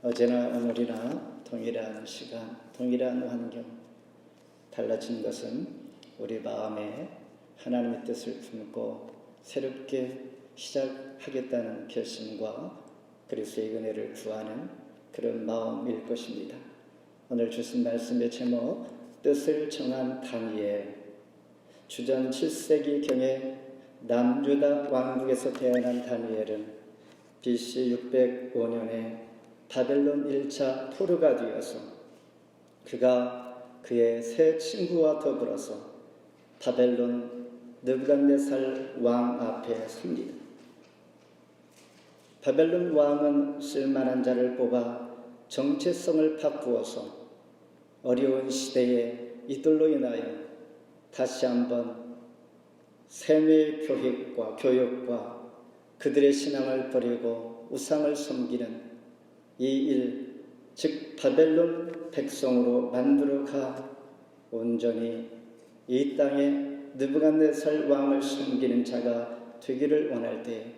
어제나 오늘이나 동일한 시간, 동일한 환경, 달라진 것은 우리 마음에 하나님의 뜻을 품고 새롭게 시작하겠다는 결심과 그리스도의 은혜를 구하는 그런 마음일 것입니다. 오늘 주신 말씀의 제목, 뜻을 정한 다니엘. 주전 7세기경에 남유다 왕국에서 태어난 다니엘은 BC 605년에 바벨론 1차 포로가 되어서 그가 그의 세 친구와 더불어서 바벨론 느부갓네살 왕 앞에 섭니다. 바벨론 왕은 쓸만한 자를 뽑아 정체성을 바꾸어서 어려운 시대에 이들로 인하여 다시 한번 세뇌 교육과 그들의 신앙을 버리고 우상을 섬기는 이 일, 즉 바벨론 백성으로 만들어가 온전히 이 땅에 느부갓네살 왕을 섬기는 자가 되기를 원할 때,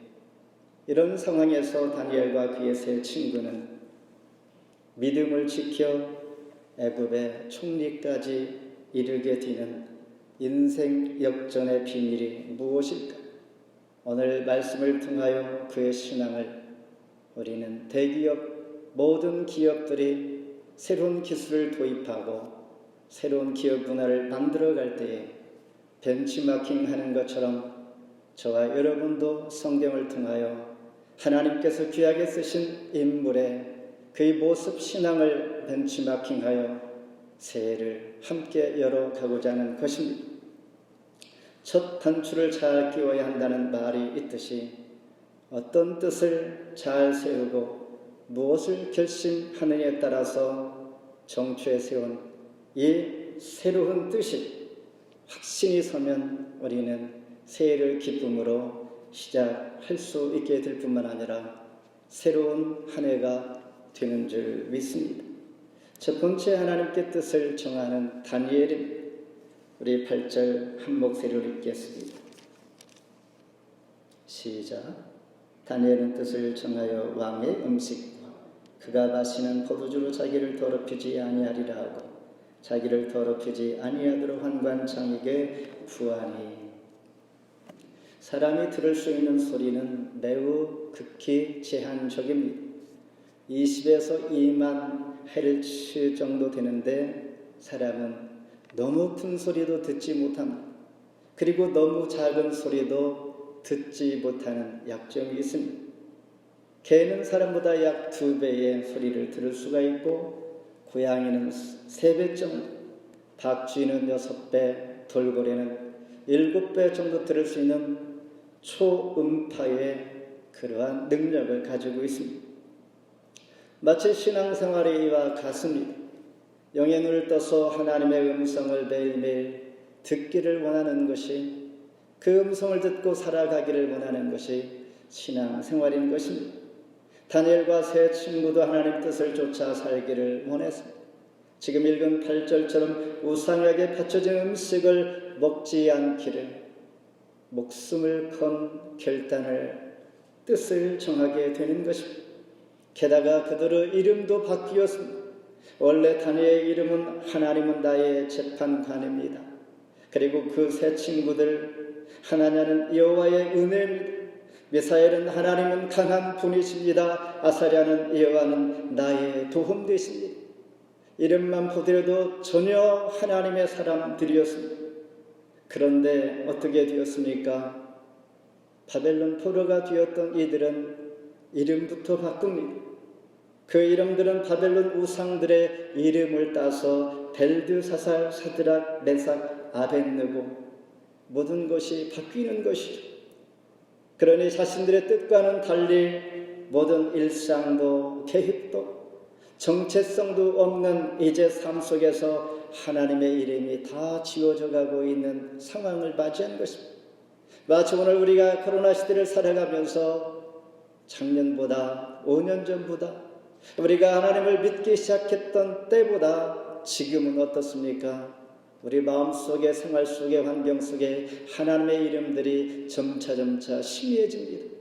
이런 상황에서 다니엘과 그의 세 친구는 믿음을 지켜 애굽의 총리까지 이르게 되는 인생 역전의 비밀이 무엇일까? 오늘 말씀을 통하여 그의 신앙을 우리는 대기업 모든 기업들이 새로운 기술을 도입하고 새로운 기업 문화를 만들어갈 때에 벤치마킹하는 것처럼 저와 여러분도 성경을 통하여 하나님께서 귀하게 쓰신 인물의 그의 모습 신앙을 벤치마킹하여 새해를 함께 열어가고자 하는 것입니다. 첫 단추를 잘 끼워야 한다는 말이 있듯이 어떤 뜻을 잘 세우고 무엇을 결심하느냐에 따라서 정초에 세운 이 새로운 뜻이 확신이 서면 우리는 새해를 기쁨으로 시작할 수 있게 될 뿐만 아니라 새로운 한 해가 되는 줄 믿습니다. 첫 번째 하나님께 뜻을 정하는 다니엘입니다. 우리 8절 한 목소리로 읽겠습니다. 시작. 다니엘은 뜻을 정하여 왕의 음식과 그가 마시는 포도주로 자기를 더럽히지 아니하리라 하고 자기를 더럽히지 아니하도록 환관장에게 구하니. 사람이 들을 수 있는 소리는 매우 극히 제한적입니다. 20에서 2만 헤르츠 정도 되는데 사람은 너무 큰 소리도 듣지 못합니다. 그리고 너무 작은 소리도 듣지 못하는 약점이 있습니다. 개는 사람보다 약 2배의 소리를 들을 수가 있고 고양이는 3배 정도, 박쥐는 6배, 돌고래는 7배 정도 들을 수 있는 초음파의 그러한 능력을 가지고 있습니다. 마치 신앙생활의 이와 같습니다. 영의 눈을 떠서 하나님의 음성을 매일매일 듣기를 원하는 것이, 그 음성을 듣고 살아가기를 원하는 것이 신앙생활인 것입니다. 다니엘과 세 친구도 하나님 뜻을 쫓아 살기를 원했습니다. 지금 읽은 8절처럼 우상에게 바쳐진 음식을 먹지 않기를 목숨을 건 결단을, 뜻을 정하게 되는 것입니다. 게다가 그들의 이름도 바뀌었습니다. 원래 다니엘의 이름은 하나님은 나의 재판관입니다. 그리고 그 세 친구들, 하나냐는 여호와의 은혜입니다. 미사엘은 하나님은 강한 분이십니다. 아사랴는 여호와는 나의 도움 되십니다. 이름만 보더라도 전혀 하나님의 사람들이었습니다. 그런데 어떻게 되었습니까? 바벨론 포로가 되었던 이들은 이름부터 바꿉니다. 그 이름들은 바벨론 우상들의 이름을 따서 벨드사살, 사드락, 메삭, 아벳느고, 모든 것이 바뀌는 것이죠. 그러니 자신들의 뜻과는 달리 모든 일상도 계획도 정체성도 없는 이제 삶 속에서 하나님의 이름이 다 지워져 가고 있는 상황을 맞이하는 것입니다. 마치 오늘 우리가 코로나 시대를 살아가면서 작년보다 5년 전보다 우리가 하나님을 믿기 시작했던 때보다 지금은 어떻습니까? 우리 마음속에, 생활 속에, 환경 속에 하나님의 이름들이 점차 희미해집니다.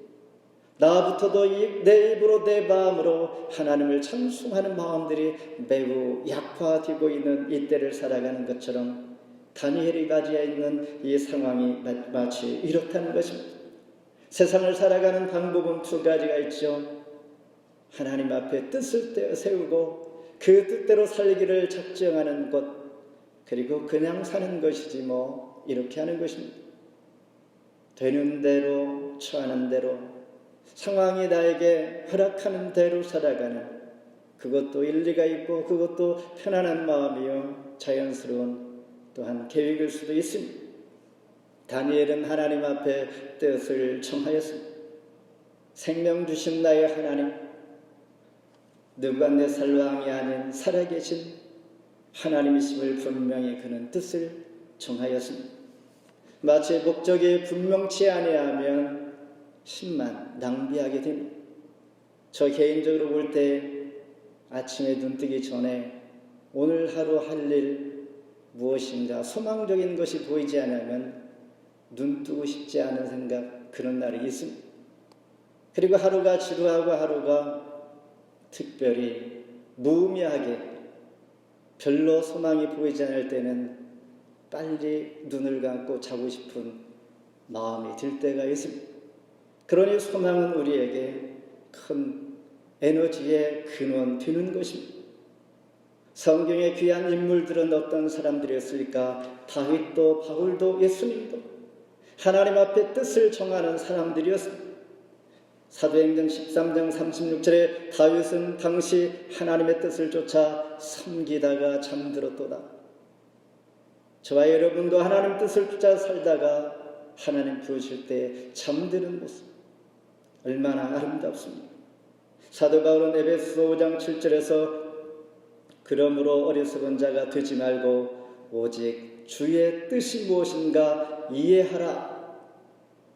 나부터도 내 입으로 내 마음으로 하나님을 찬송하는 마음들이 매우 약화되고 있는 이때를 살아가는 것처럼 다니엘이 가지고 있는 이 상황이 마치 이렇다는 것입니다. 세상을 살아가는 방법은 두 가지가 있죠. 하나님 앞에 뜻을 세우고 그 뜻대로 살기를 작정하는 것, 그리고 그냥 사는 것이지 뭐 이렇게 하는 것입니다. 되는 대로 처하는 대로 상황이 나에게 허락하는 대로 살아가는, 그것도 일리가 있고 그것도 편안한 마음이요 자연스러운 또한 계획일 수도 있습니다. 다니엘은 하나님 앞에 뜻을 청하였습니다. 생명 주신 나의 하나님, 느부갓네살 왕이 아닌 살아계신 하나님이심을 분명히 그는 뜻을 정하였습니다. 마치 목적이 분명치 아니하면 힘만 낭비하게 됩니다. 저 개인적으로 볼 때 아침에 눈뜨기 전에 오늘 하루 할 일 무엇인가 소망적인 것이 보이지 않으면 눈뜨고 싶지 않은 생각, 그런 날이 있습니다. 그리고 하루가 지루하고 하루가 특별히 무의미하게 별로 소망이 보이지 않을 때는 빨리 눈을 감고 자고 싶은 마음이 들 때가 있습니다. 그러니 소망은 우리에게 큰 에너지의 근원 되는 것입니다. 성경의 귀한 인물들은 어떤 사람들이었을까? 다윗도 바울도 예수님도 하나님 앞에 뜻을 정하는 사람들이었습니다. 사도행전 13장 36절에 다윗은 당시 하나님의 뜻을 쫓아 섬기다가 잠들었도다. 저와 여러분도 하나님 뜻을 쫓아 살다가 하나님 부르실 때 잠드는 모습, 얼마나 아름답습니까? 사도 바울은 에베소서 5장 7절에서 그러므로 어리석은 자가 되지 말고 오직 주의 뜻이 무엇인가 이해하라.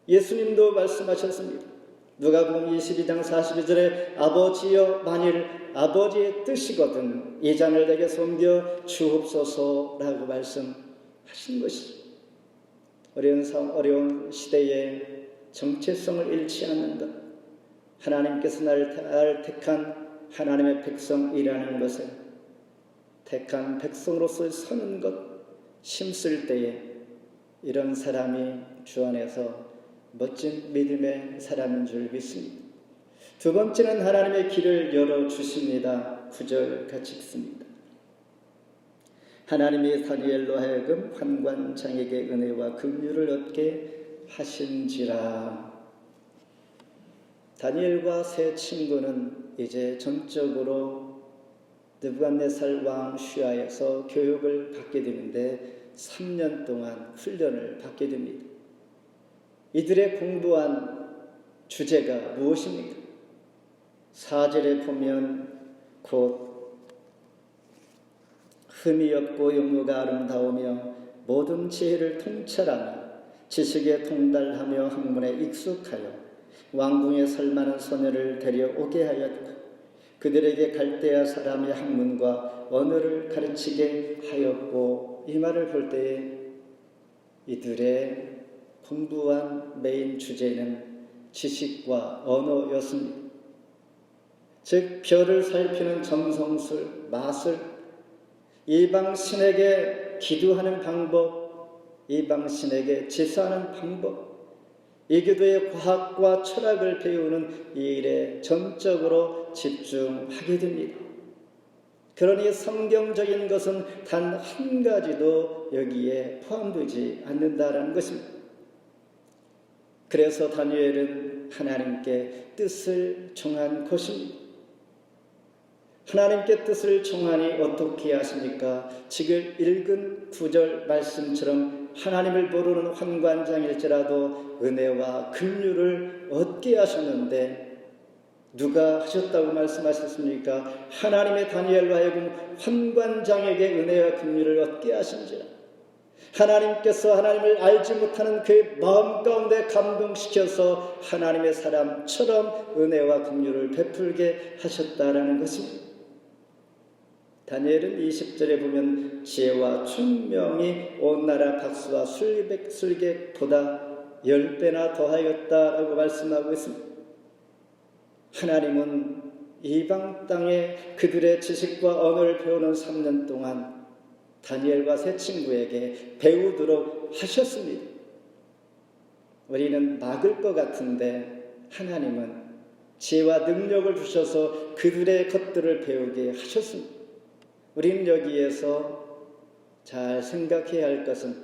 예수님도 말씀하셨습니다. 누가복음 22장 42절에 아버지여 만일 아버지의 뜻이거든 이 잔을 내게 섬겨 주옵소서라고 말씀하신 것이죠. 어려운 시대에 정체성을 잃지 않는 것, 하나님께서 나를 택한 하나님의 백성이라는 것을, 택한 백성으로서 서는 것, 힘쓸 때에 이런 사람이 주 안에서 멋진 믿음의 사람인 줄 믿습니다. 두 번째는 하나님의 길을 열어주십니다. 9절 같이 읽습니다. 하나님이 다니엘로 하여금 환관장에게 은혜와 긍휼을 얻게 하신지라. 다니엘과 세 친구는 이제 전적으로 느부갓네살 왕 슈아에서 교육을 받게 되는데 3년 동안 훈련을 받게 됩니다. 이들의 공부한 주제가 무엇입니까? 4절에 보면 곧 흠이 없고 용모가 아름다우며 모든 지혜를 통찰하며 지식에 통달하며 학문에 익숙하여 왕궁에 설만한 소녀를 데려오게 하였고 그들에게 갈대아 사람의 학문과 언어를 가르치게 하였고, 이 말을 볼 때에 이들의 공부한 메인 주제는 지식과 언어였습니다. 즉 별을 살피는 점성술, 마술, 이방 신에게 기도하는 방법, 이방 신에게 제사하는 방법, 이교도의 과학과 철학을 배우는 이 일에 전적으로 집중하게 됩니다. 그러니 성경적인 것은 단 한 가지도 여기에 포함되지 않는다라는 것입니다. 그래서 다니엘은 하나님께 뜻을 정한 것입니다. 하나님께 뜻을 정하니 어떻게 하십니까? 지금 읽은 9절 말씀처럼 하나님을 모르는 환관장일지라도 은혜와 긍휼을 얻게 하셨는데 누가 하셨다고 말씀하셨습니까? 하나님의 다니엘로 하여금 환관장에게 은혜와 긍휼을 얻게 하신지라. 하나님께서 하나님을 알지 못하는 그의 마음 가운데 감동시켜서 하나님의 사람처럼 은혜와 긍휼을 베풀게 하셨다라는 것입니다. 다니엘은 20절에 보면 지혜와 총명이 온 나라 박수와 술객보다 10배나 더하였다라고 말씀하고 있습니다. 하나님은 이방 땅에 그들의 지식과 언어를 배우는 3년 동안 다니엘과 세 친구에게 배우도록 하셨습니다. 우리는 막을 것 같은데 하나님은 지혜와 능력을 주셔서 그들의 것들을 배우게 하셨습니다. 우리는 여기에서 잘 생각해야 할 것은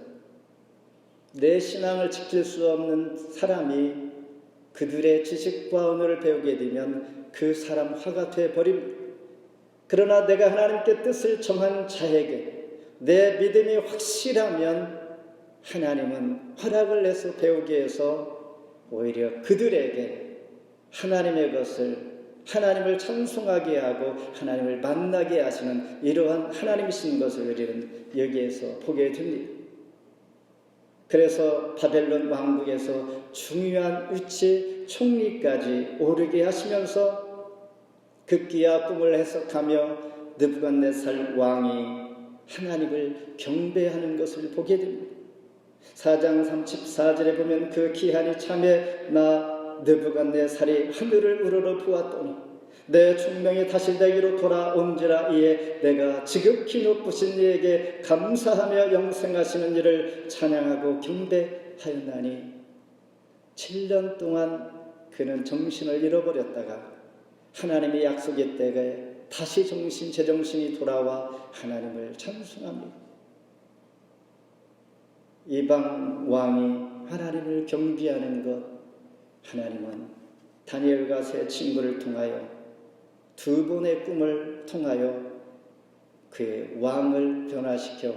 내 신앙을 지킬 수 없는 사람이 그들의 지식과 언어를 배우게 되면 그 사람 화가 되어버립니다. 그러나 내가 하나님께 뜻을 정한 자에게 내 믿음이 확실하면 하나님은 허락을 내서 배우게 해서 오히려 그들에게 하나님의 것을, 하나님을 찬송하게 하고 하나님을 만나게 하시는 이러한 하나님이신 것을 우리는 여기에서 보게 됩니다. 그래서 바벨론 왕국에서 중요한 위치 총리까지 오르게 하시면서 극기야 꿈을 해석하며 느부갓네살 왕이 하나님을 경배하는 것을 보게 됩니다. 4장 34절에 보면 그 기한이 참에 나 느부갓네살이 하늘을 우러러 보았더니 내 충명이 다시 내게로 돌아온지라. 이에 내가 지극히 높으신 이에게 감사하며 영생하시는 이를 찬양하고 경배하였나니 7년 동안 그는 정신을 잃어버렸다가 하나님의 약속의 때에 다시 제정신이 돌아와 하나님을 찬송합니다. 이방 왕이 하나님을 경배하는 것, 하나님은 다니엘과 세 친구를 통하여 두 번의 꿈을 통하여 그의 왕을 변화시켜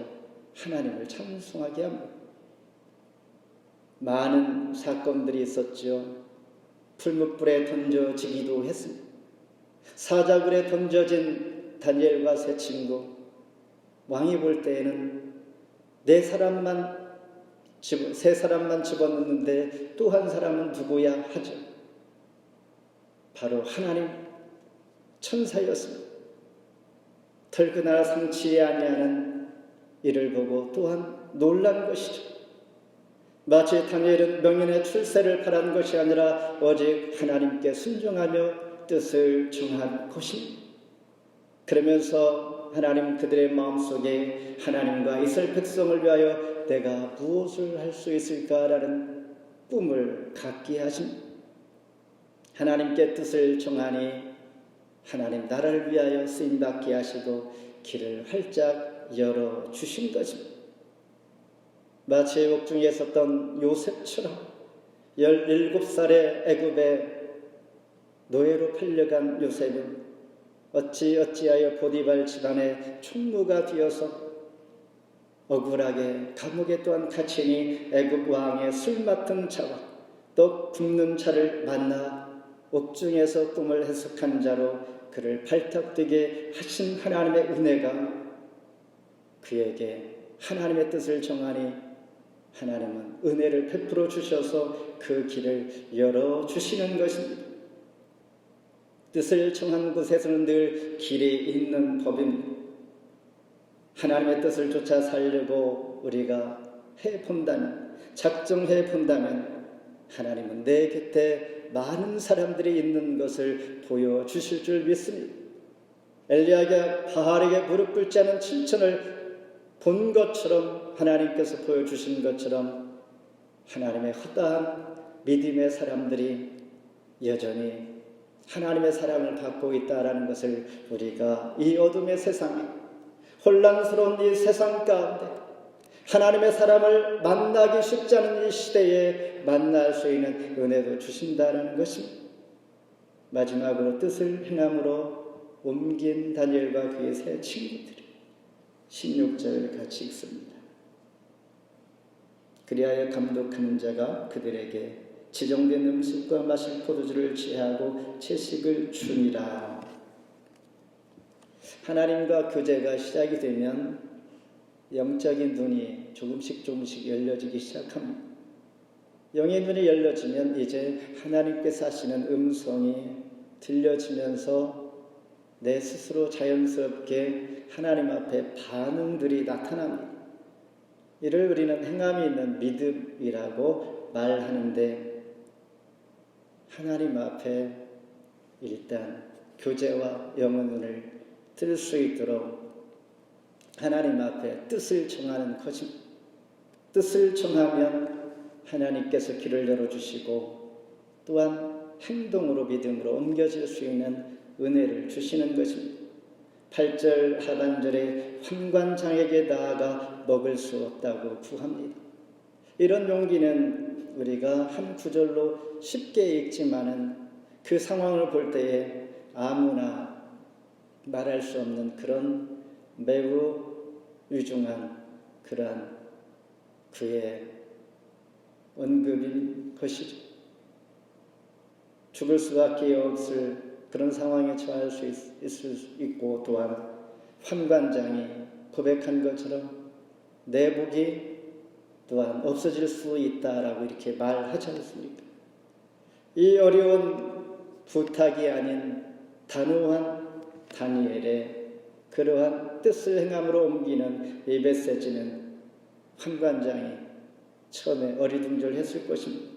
하나님을 찬송하게 합니다. 많은 사건들이 있었죠. 풀무불에 던져지기도 했습니다. 사자굴에 던져진 다니엘과 세 친구, 왕이 볼 때에는 세 사람만 집어넣는데 또 한 사람은 누구야 하죠. 바로 하나님 천사였습니다. 털그나 상치지 아니하는 이를 보고 또한 놀란 것이죠. 마치 다니엘은 명예의 출세를 바란 것이 아니라 오직 하나님께 순종하며 뜻을 정한 것입니다. 그러면서 하나님 그들의 마음속에 하나님과 이스라엘 백성을 위하여 내가 무엇을 할 수 있을까라는 꿈을 갖게 하십니다. 하나님께 뜻을 정하니 하나님 나라를 위하여 쓰임받게 하시고 길을 활짝 열어주신 것입니다. 마치 옥중에 있었던 요셉처럼 17살의 애굽의 노예로 팔려간 요셉은 어찌하여 보디발 집안의 총무가 되어서 억울하게 감옥에 또한 갇히니 애굽 왕의 술 맡은 차와 떡 굽는 차를 만나 옥중에서 꿈을 해석한 자로 그를 발탁되게 하신 하나님의 은혜가 그에게 하나님의 뜻을 정하니 하나님은 은혜를 베풀어 주셔서 그 길을 열어주시는 것입니다. 뜻을 정한 곳에서는 늘 길이 있는 법입니다. 하나님의 뜻을 쫓아 살려고 우리가 해본다면, 작정해본다면 하나님은 내 곁에 많은 사람들이 있는 것을 보여주실 줄 믿습니다. 엘리야가 바알에게 무릎 꿇지 않은 7천을 본 것처럼 하나님께서 보여주신 것처럼 하나님의 허다한 믿음의 사람들이 여전히 하나님의 사랑을 받고 있다라는 것을 우리가 이 어둠의 세상에, 혼란스러운 이 세상 가운데 하나님의 사람을 만나기 쉽지 않은 이 시대에 만날 수 있는 은혜도 주신다라는 것입니다. 마지막으로 뜻을 행함으로 옮긴 다니엘과 그의 세 친구들이 16절 같이 읽습니다. 그리하여 감독하는 자가 그들에게 지정된 음식과 마실 포도주를 취하고 채식을 주니라. 하나님과 교제가 시작이 되면 영적인 눈이 조금씩 열려지기 시작합니다. 영의 눈이 열려지면 이제 하나님께서 하시는 음성이 들려지면서 내 스스로 자연스럽게 하나님 앞에 반응들이 나타납니다. 이를 우리는 행함이 있는 믿음이라고 말하는데, 하나님 앞에 일단 교제와 영의 눈을 뜰 수 있도록 하나님 앞에 뜻을 정하는 것입니다. 뜻을 정하면 하나님께서 길을 열어주시고 또한 행동으로 믿음으로 옮겨질 수 있는 은혜를 주시는 것입니다. 8절 하반절에 환관장에게 나아가 먹을 수 없다고 구합니다. 이런 용기는 우리가 한 구절로 쉽게 읽지만은 그 상황을 볼 때에 아무나 말할 수 없는 그런 매우 위중한 그러한 그의 언급인 것이죠. 죽을 수밖에 없을 그런 상황에 처할 수 있을 수 있고 또한 환관장이 고백한 것처럼 내 복이 또한 없어질 수 있다라고 이렇게 말하지 않습니까? 이 어려운 부탁이 아닌 단호한 다니엘의 그러한 뜻을 행함으로 옮기는 이 메시지는 환관장이 처음에 어리둥절했을 것입니다.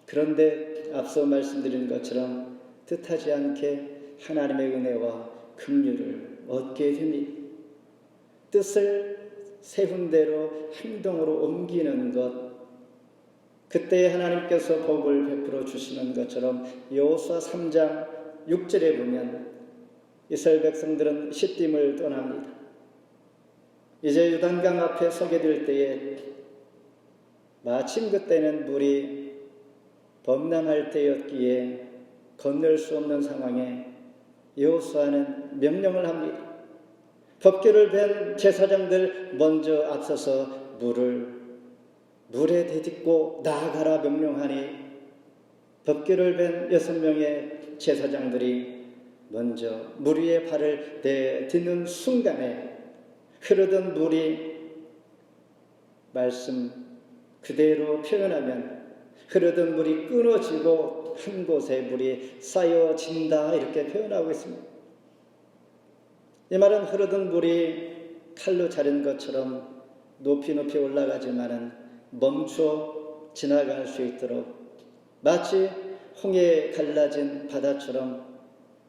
그런데 앞서 말씀드린 것처럼 뜻하지 않게 하나님의 은혜와 긍휼을 얻게 됩니다. 뜻을 세운 대로 행동으로 옮기는 것, 그때 하나님께서 복을 베풀어 주시는 것처럼 여호수아 3장 6절에 보면 이스라엘 백성들은 시딤을 떠납니다. 이제 요단강 앞에 서게 될 때에 마침 그때는 물이 범람할 때였기에 건널 수 없는 상황에 여호수아는 명령을 합니다. 법궤를 벤 제사장들 먼저 앞서서 물에 대딛고 나아가라 명령하니 법궤를 벤 6명의 제사장들이 먼저 물 위에 발을 내딛는 순간에 흐르던 물이 말씀 그대로 표현하면 흐르던 물이 끊어지고 한 곳에 물이 쌓여진다 이렇게 표현하고 있습니다. 이 말은 흐르던 물이 칼로 자른 것처럼 높이 높이 올라가지만은 멈춰 지나갈 수 있도록 마치 홍해에 갈라진 바다처럼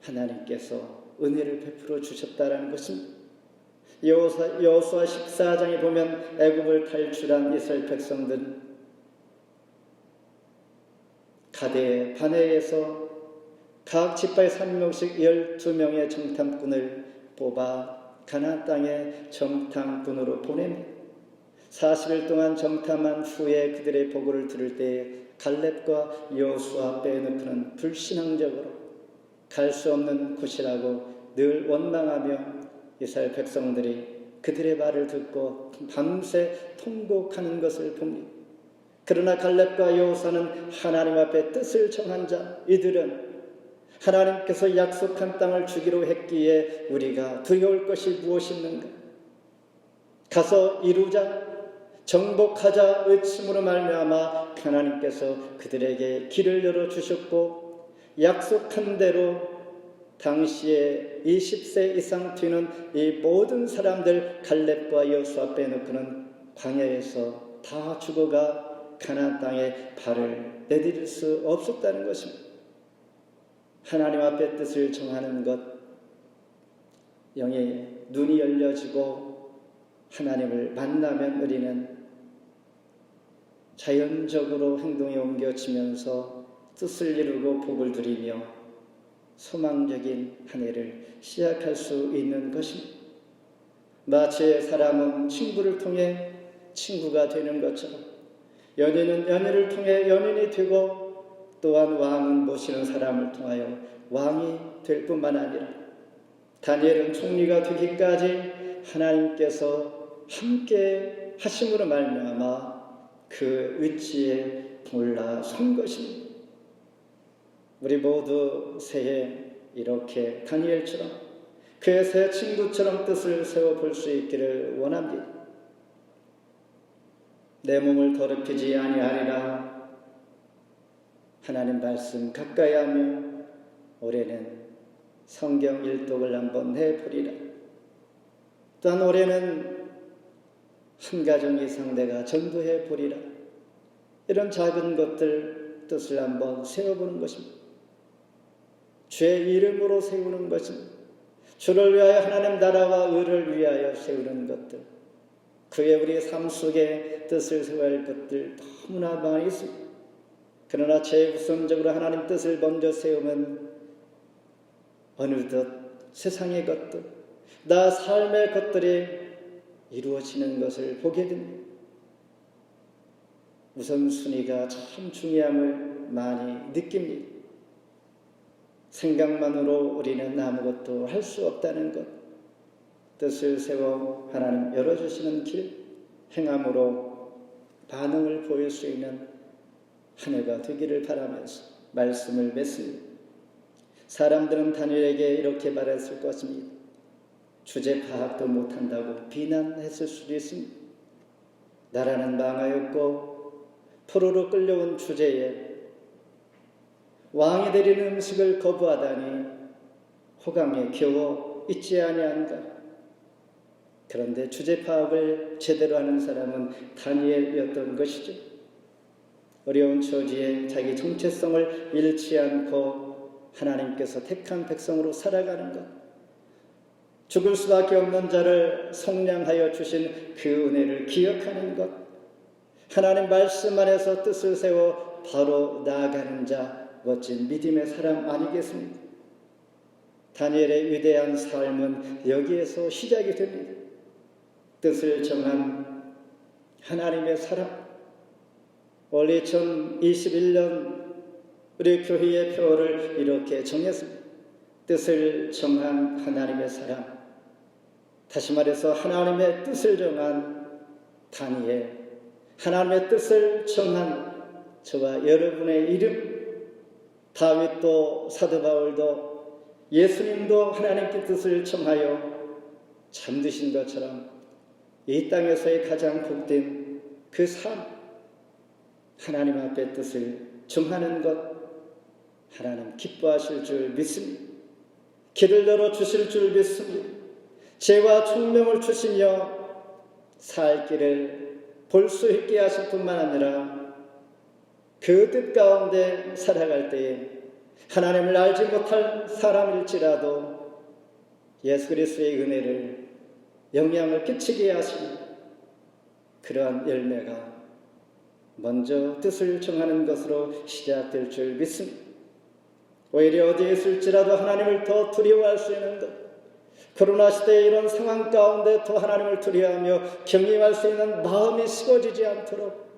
하나님께서 은혜를 베풀어 주셨다라는 것입니다. 여호수아 14장에 보면 애굽을 탈출한 이스라엘 백성들 가데 바네에서 각 지파의 3명씩 12명의 정탐꾼을 뽑아 가나안 땅에 정탐꾼으로 보냅니다. 40일 동안 정탐한 후에 그들의 보고를 들을 때에 갈렙과 여호수아 빼놓고는 불신앙적으로 갈 수 없는 곳이라고 늘 원망하며 이스라엘 백성들이 그들의 말을 듣고 밤새 통곡하는 것을 봅니다. 그러나 갈렙과 여호수아는 하나님 앞에 뜻을 정한 자, 이들은 하나님께서 약속한 땅을 주기로 했기에 우리가 두려울 것이 무엇이 있는가? 가서 이루자, 정복하자 외침으로 말미암아 하나님께서 그들에게 길을 열어주셨고 약속한 대로 당시에 20세 이상 되는 이 모든 사람들 갈렙과 여호수아 빼놓고는 광야에서 다 죽어가 가나안 땅에 발을 내디딜 수 없었다는 것입니다. 하나님 앞에 뜻을 정하는 것, 영의 눈이 열려지고 하나님을 만나면 우리는 자연적으로 행동에 옮겨지면서 뜻을 이루고 복을 누리며 소망적인 한 해를 시작할 수 있는 것입니다. 마치 사람은 친구를 통해 친구가 되는 것처럼 연인은 연인을 통해 연인이 되고 또한 왕은 모시는 사람을 통하여 왕이 될 뿐만 아니라 다니엘은 총리가 되기까지 하나님께서 함께 하심으로 말미암아 그 위치에 올라선 것입니다. 우리 모두 새해 이렇게 다니엘처럼 그의 새 친구처럼 뜻을 세워볼 수 있기를 원합니다. 내 몸을 더럽히지 아니하리라. 하나님 말씀 가까이 하며 올해는 성경 일독을 한번 해보리라. 또한 올해는 한 가정 이상 내가 전도해 보리라. 이런 작은 것들 뜻을 한번 세워보는 것입니다. 주의 이름으로 세우는 것입니다. 주를 위하여 하나님 나라와 의를 위하여 세우는 것들, 그의 우리 삶 속에 뜻을 세워야 할 것들 너무나 많이 있습니다. 그러나 최우선적으로 하나님 뜻을 먼저 세우면 어느덧 세상의 것들, 나 삶의 것들이 이루어지는 것을 보게 됩니다. 우선순위가 참 중요함을 많이 느낍니다. 생각만으로 우리는 아무것도 할 수 없다는 것, 뜻을 세워 하나님 열어주시는 길, 행함으로 반응을 보일 수 있는 한 해가 되기를 바라면서 말씀을 맺습니다. 사람들은 다니엘에게 이렇게 말했을 것입니다. 주제 파악도 못한다고 비난했을 수도 있습니다. 나라는 망하였고 포로로 끌려온 주제에 왕이 드리는 음식을 거부하다니 호강에 겨워 있지 아니한가. 그런데 주제 파악을 제대로 하는 사람은 다니엘이었던 것이죠. 어려운 처지에 자기 정체성을 잃지 않고 하나님께서 택한 백성으로 살아가는 것, 죽을 수밖에 없는 자를 속량하여 주신 그 은혜를 기억하는 것, 하나님 말씀 안에서 뜻을 세워 바로 나아가는 자, 멋진 믿음의 사람 아니겠습니까? 다니엘의 위대한 삶은 여기에서 시작이 됩니다. 뜻을 정한 하나님의 사람, 원래 2021년 우리 교회의 표를 이렇게 정했습니다. 뜻을 정한 하나님의 사람, 다시 말해서 하나님의 뜻을 정한 다니엘, 하나님의 뜻을 정한 저와 여러분의 이름, 다윗도 사도 바울도 예수님도 하나님께 뜻을 정하여 잠드신 것처럼 이 땅에서의 가장 복된 그 삶, 하나님 앞에 뜻을 정하는 것, 하나님 기뻐하실 줄 믿습니다. 길을 열어주실 줄 믿습니다. 죄와 총명을 주시며 살 길을 볼 수 있게 하실 뿐만 아니라 그 뜻 가운데 살아갈 때에 하나님을 알지 못할 사람일지라도 예수 그리스도의 은혜를 영향을 끼치게 하시는 그러한 열매가 먼저 뜻을 정하는 것으로 시작될 줄 믿습니다. 오히려 어디에 있을지라도 하나님을 더 두려워할 수 있는 것, 코로나 시대의 이런 상황 가운데 더 하나님을 두려워하며 경외할 수 있는 마음이 식어지지 않도록,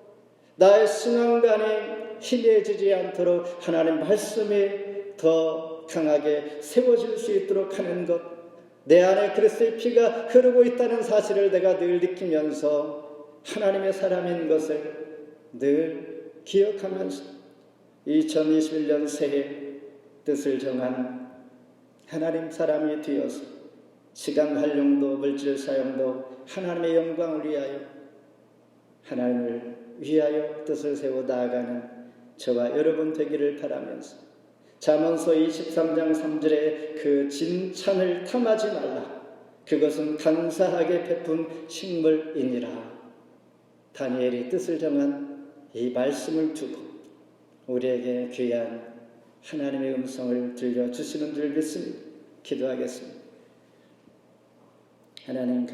나의 신앙관이 희미해지지 않도록 하나님 말씀이 더 강하게 세워질 수 있도록 하는 것, 내 안에 그리스도의 피가 흐르고 있다는 사실을 내가 늘 느끼면서 하나님의 사람인 것을 늘 기억하면서 2021년 새해 뜻을 정한 하나님 사람이 되어서 시간 활용도 물질 사용도 하나님의 영광을 위하여, 하나님을 위하여 뜻을 세워 나아가는 저와 여러분 되기를 바라면서 잠언서 23장 3절에 그 진찬을 탐하지 말라, 그것은 간사하게 베푼 식물이니라. 다니엘이 뜻을 정한 이 말씀을 두고 우리에게 귀한 하나님의 음성을 들려주시는 줄 믿습니다. 기도하겠습니다. 하나님